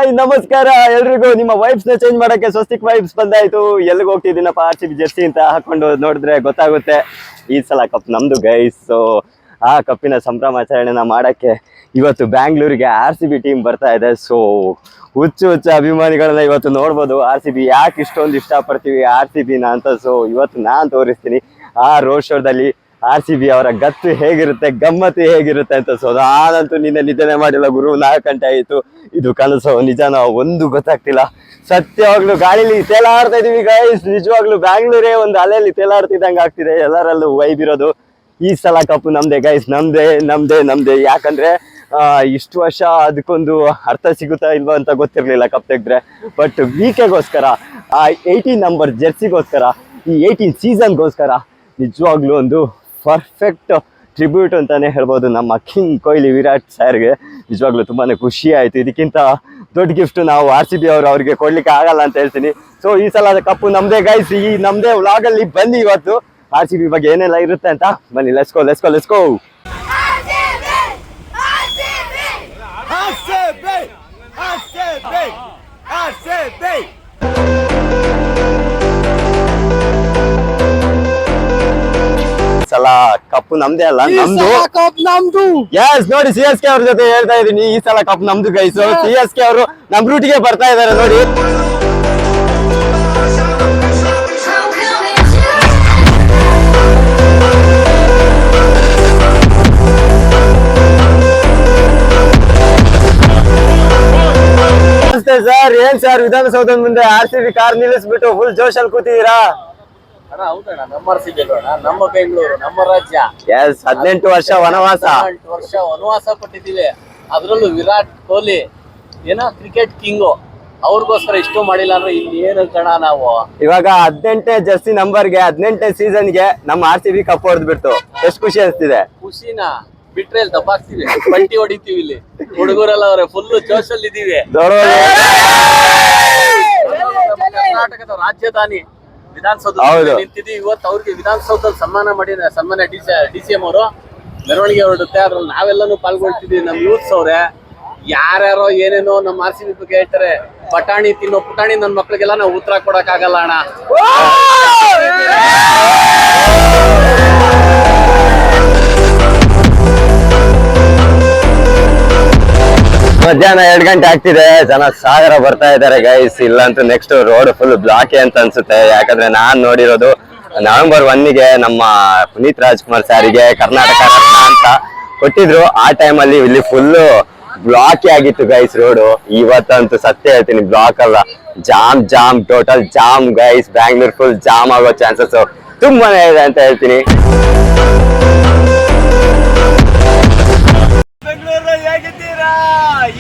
Hi ನಮಸ್ಕಾರ ಎಲ್ರಿಗೂ. ನಿಮ್ಮ ವೈಬ್ಸ್ ನ ಚೇಂಜ್ ಮಾಡಕ್ಕೆ ಸ್ವಸ್ತಿಕ್ ವೈಬ್ಸ್ ಬಂದಾಯ್ತು. ಎಲ್ಲಿಗೆ ಹೋಗ್ತಿದ್ದೀನಪ್ಪ RCB ಜೆರ್ಸಿ ಅಂತ ಹಾಕೊಂಡು ನೋಡಿದ್ರೆ ಗೊತ್ತಾಗುತ್ತೆ. ಈ ಸಲ ಕಪ್ ನಮ್ದು ಗೈಸ್. ಸೊ ಆ ಕಪ್ಪಿನ ಸಂಭ್ರಮಾಚರಣೆನ ಮಾಡಕ್ಕೆ ಇವತ್ತು ಬ್ಯಾಂಗ್ಳೂರಿಗೆ RCB ಟೀಮ್ ಬರ್ತಾ ಇದೆ. ಸೊ ಹುಚ್ಚು ಅಭಿಮಾನಿಗಳನ್ನ ಇವತ್ತು ನೋಡ್ಬೋದು. RCB ಯಾಕೆ ಇಷ್ಟೊಂದು ಇಷ್ಟಪಡ್ತೀವಿ RCB ಅಂತ. ಸೊ ಇವತ್ತು ನಾನು ತೋರಿಸ್ತೀನಿ ಆ ರೋಡ್ ಶೋದಲ್ಲಿ RCB ಅವರ ಗತ್ತು ಹೇಗಿರುತ್ತೆ, ಗಮ್ಮತ್ತು ಹೇಗಿರುತ್ತೆ ಅಂತ. ಸೊ ನಾನಂತೂ ನಿದ್ದೆ ಮಾಡಿಲ್ಲ ಗುರು. 4 ಗಂಟೆ ಆಯಿತು. ಇದು ಕನಸು ನಿಜಾನ ಒಂದು ಗೊತ್ತಾಗ್ತಿಲ್ಲ. ಸತ್ಯವಾಗ್ಲೂ ಗಾಳಿಲಿ ತೇಲಾಡ್ತಾ ಇದೀವಿ ಗೈಸ್. ನಿಜವಾಗ್ಲೂ ಬ್ಯಾಂಗ್ಳೂರೇ ಒಂದು ಅಲೆಯಲ್ಲಿ ತೇಲಾಡ್ತಿದ್ದಂಗೆ ಆಗ್ತಿದೆ. ಎಲ್ಲರಲ್ಲೂ ವೈಬ್ ಇರೋದು. ಈ ಸಲ ಕಪ್ಪು ನಮ್ದೇ ಗೈಸ್, ನಮ್ದೇ. ಯಾಕಂದ್ರೆ ಇಷ್ಟು ವರ್ಷ ಅದಕ್ಕೊಂದು ಅರ್ಥ ಸಿಗುತ್ತಾ ಇಲ್ವಾ ಅಂತ ಗೊತ್ತಿರ್ಲಿಲ್ಲ ಕಪ್ ತೆಗೆದ್ರೆ. ಬಟ್ ವೀಕೆಗೋಸ್ಕರ, ಆ 18 ನಂಬರ್ ಜೆರ್ಸಿಗೋಸ್ಕರ, ಈ 18 ಸೀಸನ್ಗೋಸ್ಕರ ನಿಜವಾಗ್ಲೂ ಒಂದು ಪರ್ಫೆಕ್ಟ್ ಟ್ರಿಬ್ಯೂಟ್ ಅಂತಾನೆ ಹೇಳ್ಬೋದು ನಮ್ಮ ಕಿಂಗ್ ಕೊಹ್ಲಿ ವಿರಾಟ್ ಸರ್ಗೆ. ನಿಜವಾಗ್ಲೂ ತುಂಬಾನೇ ಖುಷಿ ಆಯ್ತು. ಇದಕ್ಕಿಂತ ದೊಡ್ಡ ಗಿಫ್ಟ್ ನಾವು RCB ಅವ್ರಿಗೆ ಕೊಡ್ಲಿಕ್ಕೆ ಆಗಲ್ಲ ಅಂತ ಹೇಳ್ತೀನಿ. ಸೊ ಈ ಸಲ ಕಪ್ಪು ನಮ್ದೇ ಗೈಸ್. ಈ ನಮ್ದೇ ವ್ಲಾಗ್ ಅಲ್ಲಿ ಬನ್ನಿ ಇವತ್ತು RCB ಬಗ್ಗೆ ಏನೆಲ್ಲ ಇರುತ್ತೆ ಅಂತ ಬನ್ನಿ. Let's go. ಸಲ ಕಪ್ಪು ನಮ್ದೇ ಅಲ್ಲ, ನಮ್ದು. ಎಸ್ ನೋಡಿ, CSK ಅವ್ರ ಜೊತೆ ಹೇಳ್ತಾ ಇದೀನಿ, ಈ ಸಲ ಕಪ್ ನಮ್ದು ಗೈಸ್. CSK ಅವರು ನಮ್ ರೂಟಿಗೆ ಬರ್ತಾ ಇದಾರೆ ನೋಡಿ. ನಮಸ್ತೆ ಸರ್. ಏನ್ ಸರ್ ವಿಧಾನಸೌಧದ ಮುಂದೆ RCB ಕಾರ್ ನಿಲ್ಲಿಸ್ಬಿಟ್ಟು ಫುಲ್ ಜೋಶಲ್ಲಿ ಕೂತಿದ್ದೀರಾ? ನಮ್ಮ ಬೆಂಗಳೂರು, ನಮ್ಮ ರಾಜ್ಯ. ಎಸ್, 18 ವರ್ಷ ವನವಾಸ ಕೊಟ್ಟಿದ್ದೀವಿ. ಅದ್ರಲ್ಲೂ ವಿರಾಟ್ ಕೊಹ್ಲಿ ಕ್ರಿಕೆಟ್ ಕಿಂಗು, ಅವ್ರಿಗೋಸ್ಕರ ಇಷ್ಟು ಮಾಡಿಲ್ಲ ಅಂದ್ರೆ ಇಲ್ಲಿ ಏನು ಕಣ ನಾವು. ಇವಾಗ 18ನೇ ಜರ್ಸಿ ನಂಬರ್ಗೆ 18ನೇ ಸೀಸನ್ಗೆ ನಮ್ಮ RCB ಕಪ್ ಹೊಡೆದ್ ಬಿಡ್ತು. ಎಷ್ಟು ಖುಷಿ ಅನ್ಸ್ತಿದೆ. ಖುಷಿನ ಬಿಟ್ರೆ ಇಲ್ಲಿ ದಬ್ಬಾಕ್ತಿವಿ, ಪಟ್ಟಿ ಹೊಡಿತೀವಿ. ಇಲ್ಲಿ ಹುಡುಗರೆಲ್ಲ ಅವ್ರೆ ಫುಲ್ ಜೋಶಲ್ಲಿ ಇದೀವಿ. ಕರ್ನಾಟಕದ ರಾಜಧಾನಿ ವಿಧಾನಸೌಧ ನಿಂತಿದ್ದೀವಿ. ಇವತ್ತು ಅವ್ರಿಗೆ ವಿಧಾನಸೌಧದಲ್ಲಿ ಸನ್ಮಾನ DCM ಅವರು ಮೆರವಣಿಗೆ ಹೊರಡುತ್ತೆ. ಅದ್ರಲ್ಲಿ ನಾವೆಲ್ಲಾನು ಪಾಲ್ಗೊಳ್ತಿದೀವಿ. ನಮ್ ಯೂತ್ಸ್ ಅವ್ರೆ ಯಾರ್ಯಾರೋ ಏನೇನೋ ನಮ್ಮ RCB ಬಗ್ಗೆ ಹೇಳ್ತಾರೆ. ಪಟಾಣಿ ತಿನ್ನೋ ಪುಟಾಣಿ ನನ್ನ ಮಕ್ಳಿಗೆಲ್ಲ ನಾವು ಉತ್ತರ ಕೊಡಕ್ ಆಗಲ್ಲ ಅಣ್ಣ. ಮಧ್ಯಾಹ್ನ 2 ಗಂಟೆ ಆಗ್ತಿದೆ. ಜನ ಸಾಗರ ಬರ್ತಾ ಇದಾರೆ ಗೈಸ್. ಇಲ್ಲಂತೂ ನೆಕ್ಸ್ಟ್ ರೋಡ್ ಫುಲ್ ಬ್ಲಾಕ್ ಅಂತ ಅನ್ಸುತ್ತೆ. ಯಾಕಂದ್ರೆ ನಾನ್ ನೋಡಿರೋದು ನವೆಂಬರ್ 1ಗೆ ನಮ್ಮ ಪುನೀತ್ ರಾಜ್ಕುಮಾರ್ ಸಾರಿಗೆ ಕರ್ನಾಟಕ ರತ್ನ ಅಂತ ಕೊಟ್ಟಿದ್ರು. ಆ ಟೈಮಲ್ಲಿ ಇಲ್ಲಿ ಫುಲ್ ಬ್ಲಾಕ್ ಆಗಿತ್ತು ಗೈಸ್ ರೋಡು. ಇವತ್ತಂತೂ ಸತ್ಯ ಹೇಳ್ತೀನಿ, ಬ್ಲಾಕ್ ಅಲ್ಲ, jam total jam guys. Bangalore full jam ಆಗೋ ಚಾನ್ಸಸ್ ತುಂಬಾನೇ ಇದೆ ಅಂತ ಹೇಳ್ತೀನಿ.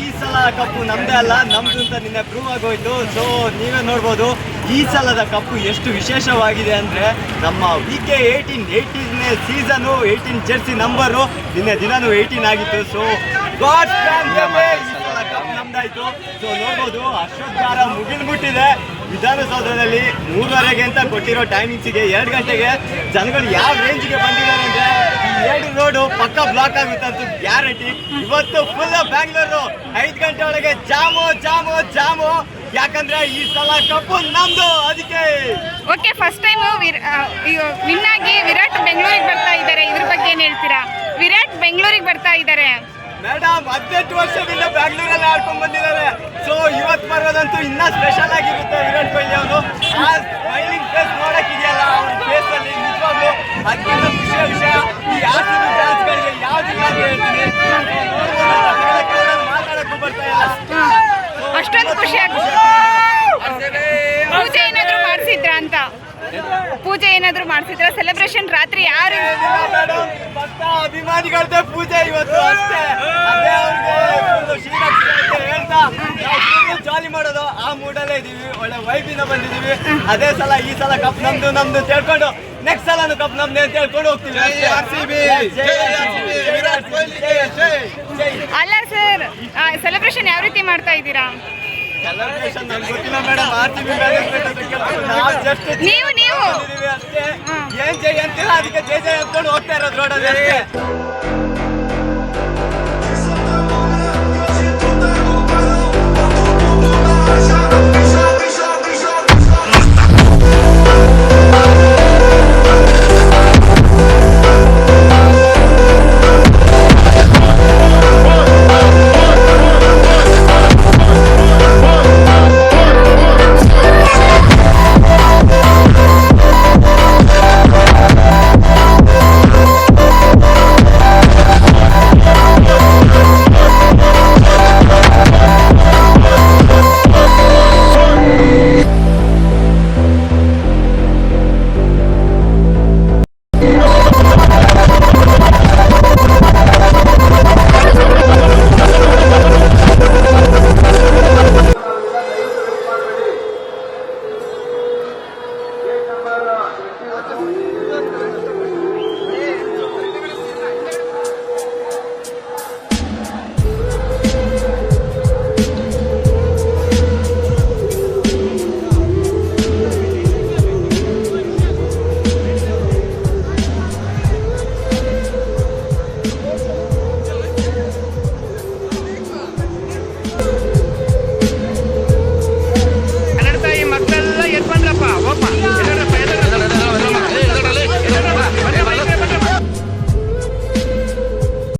ಈ ಸಲ ಕಪ್ಪು ನಮ್ದೇ ಅಲ್ಲ, ನಮ್ದು ಅಂತ ನಿನ್ನೆ ಪ್ರೂವ್ ಆಗೋಯ್ತು. ಸೊ ನೀವೇ ನೋಡ್ಬೋದು ಈ ಸಲದ ಕಪ್ಪು ಎಷ್ಟು ವಿಶೇಷವಾಗಿದೆ ಅಂದ್ರೆ ನಮ್ಮ VK 18ನೇ ಸೀಸನು, 18 ಜೆರ್ಸಿ ನಂಬರು. ನಿನ್ನೆ ದಿನಾನು 18 ಆಗಿತ್ತು. ಸೊ ನಮ್ದಾಯ್ತು. ಸೊ ನೋಡ್ಬೋದು ಅಶ್ವತ್ಥಾರ ಮುಗಿಲ್ಬಿಟ್ಟಿದೆ. ವಿಧಾನಸೌಧದಲ್ಲಿ 3:30ಗೆ ಅಂತ ಕೊಟ್ಟಿರೋ ಟೈಮಿಂಗ್ಸಿಗೆ 2 ಗಂಟೆಗೆ ಜನಗಳು ಯಾವ ರೇಂಜ್ಗೆ ಬಂದಿದ್ದಾರೆ ಅಂದ್ರೆ ಈ 2 ರೋಡು ಪಕ್ಕ ಬ್ಲಾಕ್ ಆಗುತ್ತೆ ಅಂತ ಗ್ಯಾರಂಟಿ. ಇವತ್ತು ಫುಲ್ ಬ್ಯಾಂಗ್ಳೂರು 5 ಗಂಟೆ ಒಳಗೆ ಜಾಮು. ಯಾಕಂದ್ರೆ ಈ ಸಲ ಕಪ್ಪು ನಮ್ದು. ಅದಕ್ಕೆ ಓಕೆ, ಫಸ್ಟ್ ಟೈಮ್ ವಿನ್ ಆಗಿ ವಿರಾಟ್ ಬೆಂಗಳೂರಿಗೆ ಬರ್ತಾ ಇದ್ದಾರೆ. ಇದ್ರ ಬಗ್ಗೆ ಏನ್ ಹೇಳ್ತೀರಾ? ವಿರಾಟ್ ಬೆಂಗಳೂರಿಗೆ ಬರ್ತಾ ಇದ್ದಾರೆ ಮೇಡಮ್. 18 ವರ್ಷದಿಂದ ಬ್ಯಾಂಗ್ಳೂರಲ್ಲಿ ಆಡ್ಕೊಂಡ್ ಬಂದಿದ್ದಾರೆ. ಸೊ ಇವತ್ತು ಬರೋದಂತೂ ಇನ್ನ ಸ್ಪೆಷಲ್ ಆಗಿರುತ್ತೆ. ವಿರಾಟ್ ಕೊಹ್ಲಿ ಅವರು ಆ ಸ್ಮೈಲಿಂಗ್ ಫೇಸ್ ನೋಡಕ್ಕಿದೆಯಲ್ಲ ಅವ್ರ ಫೇಸ್ ಅಲ್ಲಿ, ನಿಜವಾಗ್ಲೂ ಅದಕ್ಕಿಂತ ಖುಷಿಯ ವಿಷಯ ಈ RCB ಫ್ಯಾನ್ಸ್ಗಳಿಗೆ ಯಾವ್ದಿಲ್ಲ ಅಂತ ಹೇಳ್ತೀನಿ. ಮಾತಾಡಕ್ಕೂ ಬರ್ತಾ ಇಲ್ಲ, ಅಷ್ಟೊಂದು ಖುಷಿ ಆಗುತ್ತೆ. ಪೂಜೆ ಏನಾದ್ರು ಮಾಡಿಸಿದ್ರ? ಸೆಲೆಬ್ರೇಷನ್ ರಾತ್ರಿ ಯಾರು ಅಭಿಮಾನಿಗಳದ್ದೇ ಪೂಜೆ ಇವತ್ತು ಅಷ್ಟೇ. ಅದೇ ಅವ್ರಿಗೆ ಹೇಳ್ತಾ ಜಾಲಿ ಮಾಡೋದು ಆ ಮೂಡಲ್ಲೇ ಇದೀವಿ. ಒಳ್ಳೆ ವೈಬಿನ ಬಂದಿದೀವಿ. ಅದೇ ಸಲ ಈ ಸಲ ಕಪ್ ನಮ್ದು ತಿಳ್ಕೊಂಡು ನೆಕ್ಸ್ಟ್ ಸಲ ಕಪ್ ನಮ್ದೇ ಅಂತ ಹೇಳ್ಕೊಂಡು ಹೋಗ್ತೀವಿ. ಅಲ್ಲ ಸರ್, ಸೆಲೆಬ್ರೇಷನ್ ಯಾವ ರೀತಿ ಮಾಡ್ತಾ ಇದ್ದೀರಾ? ಸೆಲೆಬ್ರೇಷನ್ ನಮ್ಗೆ ಗೊತ್ತಿಲ್ಲ ಮೇಡಮ್. RCB ನೀವು ಅಷ್ಟೇ ಏನ್ ಜೈ ಅಂತಿಲ್ಲ, ಅದಕ್ಕೆ ಜೈ ಅಂದ್ಕೊಂಡು ಹೋಗ್ತಾ ಇರೋದು ರೋಡಲ್ಲಿ ಅಷ್ಟೇ.